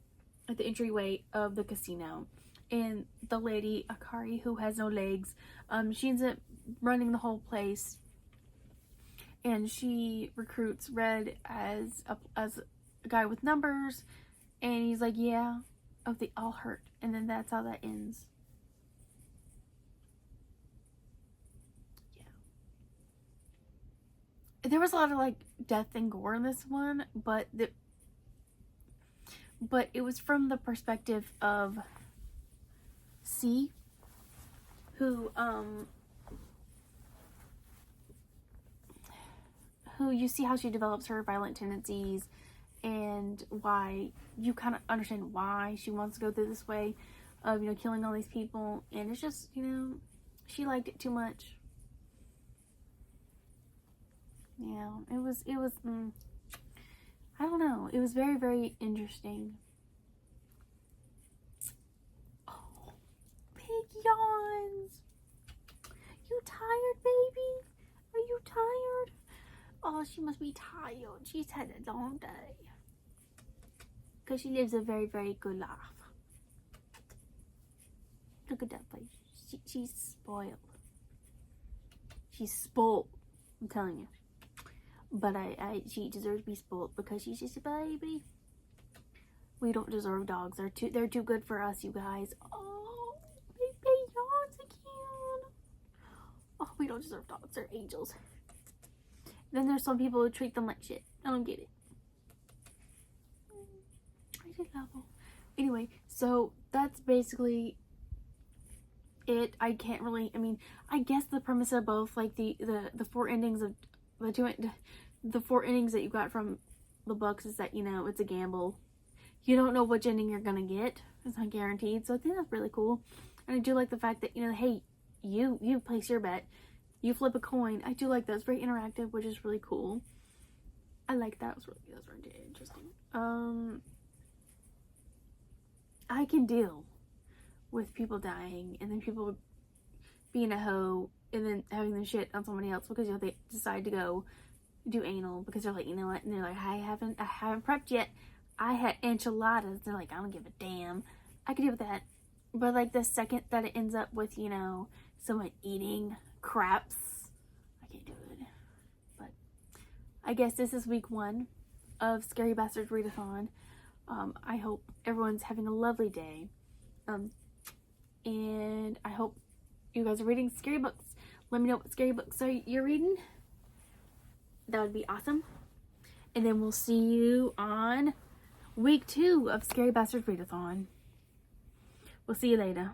at the entryway of the casino. And the lady Akari, who has no legs, she ends up running the whole place, and she recruits Red as a guy with numbers, and he's like, yeah, oh, they all hurt, and then that's how that ends. Yeah, there was a lot of like death and gore in this one, but it was from the perspective of C, who you see how she develops her violent tendencies, and why you kind of understand why she wants to go through this way of, you know, killing all these people. And it's just, you know, she liked it too much. Yeah, it was I don't know, it was very interesting. Oh, big yawns. You tired, baby? Are you tired? Oh, she must be tired. She's had a long day. Because she lives a very good life. Look at that face. She's spoiled. She's spoiled. I'm telling you. But she deserves to be spoiled because she's just a baby. We don't deserve dogs. They're too good for us, you guys. Oh, baby yawns again. Oh, we don't deserve dogs. They're angels. Then there's some people who treat them like shit. I don't get it. I just love them. Anyway, so that's basically it. I can't really, I mean, I guess the premise of both, like the four endings of the four endings that you got from the books is that, you know, it's a gamble. You don't know which ending you're gonna get. It's not guaranteed. So I think that's really cool. And I do like the fact that, you know, hey, you place your bet. You flip a coin. I do like that. It's very interactive, which is really cool. I like that. That was really interesting. I can deal with people dying, and then people being a hoe, and then having them shit on somebody else because, you know, they decide to go do anal because they're like, you know what? And they're like, I haven't prepped yet. I had enchiladas. They're like, I don't give a damn. I can deal with that. But like the second that it ends up with, you know, someone eating craps, I can't do it. But I guess this is week 1 of Scary Bastards Readathon. I hope everyone's having a lovely day. And I hope you guys are reading scary books. Let me know what scary books you're reading. That would be awesome. And then we'll see you on week 2 of Scary Bastards Readathon. We'll see you later.